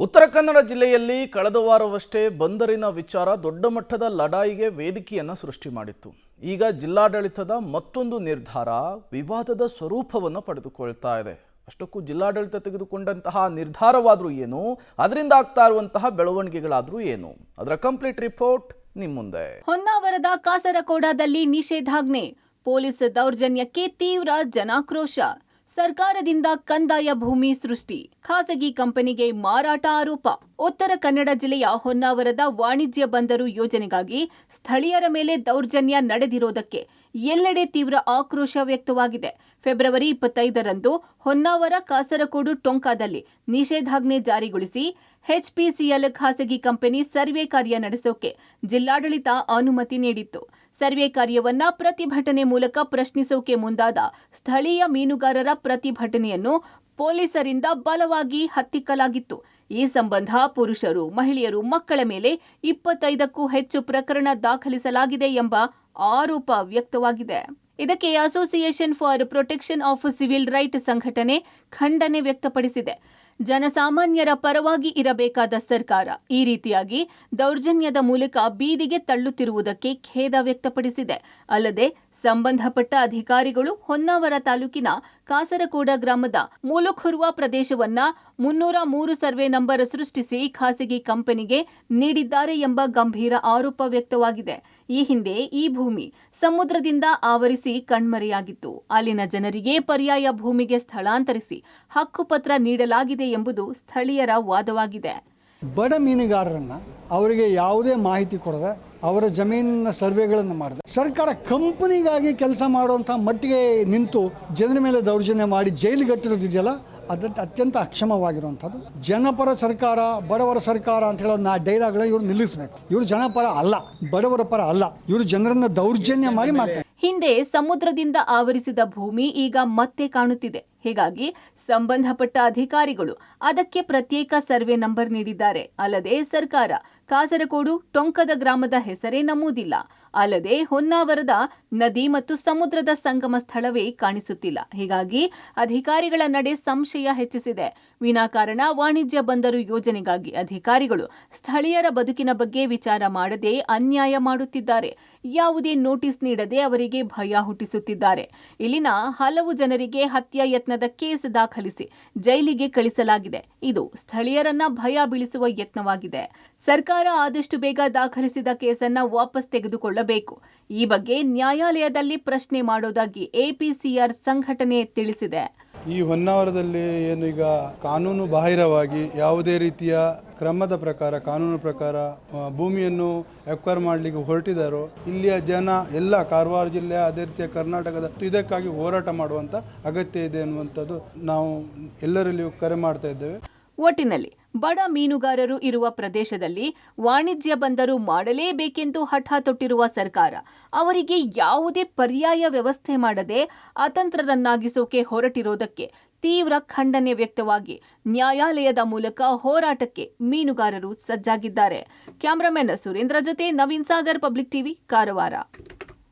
ಉತ್ತರ ಕನ್ನಡ ಜಿಲ್ಲೆಯಲ್ಲಿ ಕಳೆದ ವಾರವಷ್ಟೇ ಬಂದರಿನ ವಿಚಾರ ದೊಡ್ಡ ಮಟ್ಟದ ಲಡಾಯಿಗೆ ವೇದಿಕೆಯನ್ನು ಸೃಷ್ಟಿ ಮಾಡಿತ್ತು. ಈಗ ಜಿಲ್ಲಾಡಳಿತದ ಮತ್ತೊಂದು ನಿರ್ಧಾರ ವಿವಾದದ ಸ್ವರೂಪವನ್ನು ಪಡೆದುಕೊಳ್ತಾ ಇದೆ. ಅಷ್ಟಕ್ಕೂ ಜಿಲ್ಲಾಡಳಿತ ತೆಗೆದುಕೊಂಡಂತಹ ನಿರ್ಧಾರವಾದರೂ ಏನು, ಅದರಿಂದ ಆಗ್ತಾ ಇರುವಂತಹ ಬೆಳವಣಿಗೆಗಳಾದರೂ ಏನು, ಅದರ ಕಂಪ್ಲೀಟ್ ರಿಪೋರ್ಟ್ ನಿಮ್ಮ ಮುಂದೆ. ಹೊನ್ನಾವರದ ಕಾಸರಕೋಡದಲ್ಲಿ ನಿಷೇಧಾಜ್ಞೆ, ಪೊಲೀಸ್ ದೌರ್ಜನ್ಯಕ್ಕೆ ತೀವ್ರ ಜನಾಕ್ರೋಶ. ಸರ್ಕಾರದಿಂದ ಕಂದಾಯ ಭೂಮಿ ಸೃಷ್ಟಿ, ಖಾಸಗಿ ಕಂಪನಿಗೆ ಮಾರಾಟ ಆರೋಪ. ಉತ್ತರ ಕನ್ನಡ ಜಿಲ್ಲೆಯ ಹೊನ್ನಾವರದ ವಾಣಿಜ್ಯ ಬಂದರು ಯೋಜನೆಗಾಗಿ ಸ್ಥಳೀಯರ ಮೇಲೆ ದೌರ್ಜನ್ಯ ನಡೆದಿರೋದಕ್ಕೆ ಎಲ್ಲೆಡೆ ತೀವ್ರ ಆಕ್ರೋಶ ವ್ಯಕ್ತವಾಗಿದೆ. ಫೆಬ್ರವರಿ 25ರಂದು ಹೊನ್ನಾವರ ಕಾಸರಕೋಡು ಟೊಂಕಾದಲ್ಲಿ ನಿಷೇಧಾಜ್ಞೆ ಜಾರಿಗೊಳಿಸಿ ಎಚ್ಪಿಸಿಎಲ್ ಖಾಸಗಿ ಕಂಪನಿ ಸರ್ವೆ ಕಾರ್ಯ ನಡೆಸೋಕೆ ಜಿಲ್ಲಾಡಳಿತ ಅನುಮತಿ ನೀಡಿತ್ತು. ಸರ್ವೆ ಕಾರ್ಯವನ್ನ ಪ್ರತಿಭಟನೆ ಮೂಲಕ ಪ್ರಶ್ನಿಸೋಕೆ ಮುಂದಾದ ಸ್ಥಳೀಯ ಮೀನುಗಾರರ ಪ್ರತಿಭಟನೆಯನ್ನು ಪೊಲೀಸರಿಂದ ಬಲವಾಗಿ ಹತ್ತಿಕ್ಕಲಾಗಿತ್ತು. ಈ ಸಂಬಂಧ ಪುರುಷರು, ಮಹಿಳೆಯರು, ಮಕ್ಕಳ ಮೇಲೆ 25ಕ್ಕೂ ಹೆಚ್ಚು ಪ್ರಕರಣ ದಾಖಲಿಸಲಾಗಿದೆ ಎಂಬ ಆರೋಪ ವ್ಯಕ್ತವಾಗಿದೆ. ಇದಕ್ಕೆ association for protection of civil right ಸಂಘಟನೆ ಖಂಡನೆ ವ್ಯಕ್ತಪಡಿಸಿದೆ. ಜನಸಾಮಾನ್ಯರ ಪರವಾಗಿ ಇರಬೇಕಾದ ಸರ್ಕಾರ ಈ ರೀತಿಯಾಗಿ ದೌರ್ಜನ್ಯದ ಮೂಲಕ ಬೀದಿಗೆ ತಳ್ಳುತ್ತಿರುವುದಕ್ಕೆ ಖೇದ ವ್ಯಕ್ತಪಡಿಸಿದೆ. ಅಲ್ಲದೆ ಸಂಬಂಧಪಟ್ಟ ಅಧಿಕಾರಿಗಳು ಹೊನ್ನಾವರ ತಾಲೂಕಿನ ಕಾಸರಕೋಡ ಗ್ರಾಮದ ಮೂಲಖುರ್ವ ಪ್ರದೇಶವನ್ನ 303 ಸರ್ವೆ ನಂಬರ್ ಸೃಷ್ಟಿಸಿ ಖಾಸಗಿ ಕಂಪನಿಗೆ ನೀಡಿದ್ದಾರೆ ಎಂಬ ಗಂಭೀರ ಆರೋಪ ವ್ಯಕ್ತವಾಗಿದೆ. ಈ ಹಿಂದೆ ಈ ಭೂಮಿ ಸಮುದ್ರದಿಂದ ಆವರಿಸಿ ಕಣ್ಮರೆಯಾಗಿತ್ತು. ಅಲ್ಲಿನ ಜನರಿಗೆ ಪರ್ಯಾಯ ಭೂಮಿಗೆ ಸ್ಥಳಾಂತರಿಸಿ ಹಕ್ಕುಪತ್ರ ನೀಡಲಾಗಿದೆ ಎಂಬುದು ಸ್ಥಳೀಯರ ವಾದವಾಗಿದೆ. ಬಡ ಮೀನುಗಾರರನ್ನ ಅವರಿಗೆ ಯಾವುದೇ ಮಾಹಿತಿ ಕೊಡದೆ ಅವರ ಜಮೀನಿನ ಸರ್ವೆಗಳನ್ನು ಮಾಡಿದೆ. ಸರ್ಕಾರ ಕಂಪನಿಗಾಗಿ ಕೆಲಸ ಮಾಡುವಂಥ ಮಟ್ಟಿಗೆ ನಿಂತು ಜನರ ಮೇಲೆ ದೌರ್ಜನ್ಯ ಮಾಡಿ ಜೈಲಿಗಟ್ಟಿರೋದಿದೆಯಲ್ಲ, ಅದು ಅತ್ಯಂತ ಅಕ್ಷಮವಾಗಿರುವಂಥದ್ದು. ಜನಪರ ಸರ್ಕಾರ, ಬಡವರ ಸರ್ಕಾರ ಅಂತ ಹೇಳೋ ಡೈಲಾಗ್ಗಳನ್ನ ಇವರು ನಿಲ್ಲಿಸಬೇಕು. ಇವರು ಜನಪರ ಅಲ್ಲ, ಬಡವರ ಪರ ಅಲ್ಲ, ಇವರು ಜನರನ್ನ ದೌರ್ಜನ್ಯ ಮಾಡಿ ಮಾಡ್ತಾರೆ. ಹಿಂದೆ ಸಮುದ್ರದಿಂದ ಆವರಿಸಿದ ಭೂಮಿ ಈಗ ಮತ್ತೆ ಕಾಣುತ್ತಿದೆ. ಹೀಗಾಗಿ ಸಂಬಂಧಪಟ್ಟ ಅಧಿಕಾರಿಗಳು ಅದಕ್ಕೆ ಪ್ರತ್ಯೇಕ ಸರ್ವೆ ನಂಬರ್ ನೀಡಿದ್ದಾರೆ. ಅಲ್ಲದೆ ಸರ್ಕಾರ ಕಾಸರಕೋಡು ಟೊಂಕದ ಗ್ರಾಮದ ಹೆಸರೇ ನಮೂದಿಲ್ಲ. ಅಲ್ಲದೆ ಹೊನ್ನಾವರದ ನದಿ ಮತ್ತು ಸಮುದ್ರದ ಸಂಗಮ ಸ್ಥಳವೇ ಕಾಣಿಸುತ್ತಿಲ್ಲ. ಹೀಗಾಗಿ ಅಧಿಕಾರಿಗಳ ನಡೆ ಸಂಶಯ ಹೆಚ್ಚಿಸಿದೆ. ವಿನಾಕಾರಣ ವಾಣಿಜ್ಯ ಬಂದರು ಯೋಜನೆಗಾಗಿ ಅಧಿಕಾರಿಗಳು ಸ್ಥಳೀಯರ ಬದುಕಿನ ಬಗ್ಗೆ ವಿಚಾರ ಮಾಡದೆ ಅನ್ಯಾಯ ಮಾಡುತ್ತಿದ್ದಾರೆ. ಯಾವುದೇ ನೋಟಿಸ್ ನೀಡದೆ ಅವರಿಗೆ ಭಯ ಹುಟ್ಟಿಸುತ್ತಿದ್ದಾರೆ. ಇಲ್ಲಿನ ಹಲವು ಜನರಿಗೆ ಹತ್ಯಾ ಯತ್ನದ ಕೇಸ್ ದಾಖಲಿಸಿ ಜೈಲಿಗೆ ಕಳಿಸಲಾಗಿದೆ. ಇದು ಸ್ಥಳೀಯರನ್ನ ಭಯ ಬೀಳಿಸುವ ಯತ್ನವಾಗಿದೆ. ಸರ್ಕಾರ ಆದಷ್ಟು ಬೇಗ ದಾಖಲಿಸಿದ ಕೇಸನ್ನ ವಾಪಸ್ ತೆಗೆದುಕೊಳ್ಳಬೇಕು. ಈ ಬಗ್ಗೆ ನ್ಯಾಯಾಲಯದಲ್ಲಿ ಪ್ರಶ್ನೆ ಮಾಡೋದಾಗಿ ಎಪಿಸಿಆರ್ ಸಂಘಟನೆ ತಿಳಿಸಿದೆ. ಈ ಹೊನ್ನಾವರದಲ್ಲಿ ಏನು ಈಗ ಕಾನೂನು ಬಾಹಿರವಾಗಿ ಯಾವುದೇ ರೀತಿಯ ಕ್ರಮದ ಪ್ರಕಾರ, ಕಾನೂನು ಪ್ರಕಾರ ಭೂಮಿಯನ್ನು ಎಕ್ವೈರ್ ಮಾಡಲಿಕ್ಕೆ ಹೊರಟಿದ್ದಾರೋ ಇಲ್ಲಿಯ ಜನ ಎಲ್ಲ ಕಾರವಾರ ಜಿಲ್ಲೆಯ ಅದೇ ರೀತಿಯ ಕರ್ನಾಟಕದ ಇದಕ್ಕಾಗಿ ಹೋರಾಟ ಮಾಡುವಂಥ ಅಗತ್ಯ ಇದೆ ಅನ್ನುವಂಥದ್ದು ನಾವು ಎಲ್ಲರಲ್ಲಿಯೂ ಕರೆ ಮಾಡ್ತಾ ಇದ್ದೇವೆ. ಒಟ್ಟಿನಲ್ಲಿ ಬಡ ಮೀನುಗಾರರು ಇರುವ ಪ್ರದೇಶದಲ್ಲಿ ವಾಣಿಜ್ಯ ಬಂದರು ಮಾಡಲೇಬೇಕೆಂದು ಹಠ ತೊಟ್ಟಿರುವ ಸರ್ಕಾರ ಅವರಿಗೆ ಯಾವುದೇ ಪರ್ಯಾಯ ವ್ಯವಸ್ಥೆ ಮಾಡದೆ ಅತಂತ್ರರನ್ನಾಗಿಸೋಕೆ ಹೊರಟಿರೋದಕ್ಕೆ ತೀವ್ರ ಖಂಡನೆ ವ್ಯಕ್ತವಾಗಿ ನ್ಯಾಯಾಲಯದ ಮೂಲಕ ಹೋರಾಟಕ್ಕೆ ಮೀನುಗಾರರು ಸಜ್ಜಾಗಿದ್ದಾರೆ. ಕ್ಯಾಮರಾಮನ್ ಸುರೇಂದ್ರ ಜೊತೆ ನವೀನ್ ಸಾಗರ್, ಪಬ್ಲಿಕ್ ಟಿವಿ, ಕಾರವಾರ.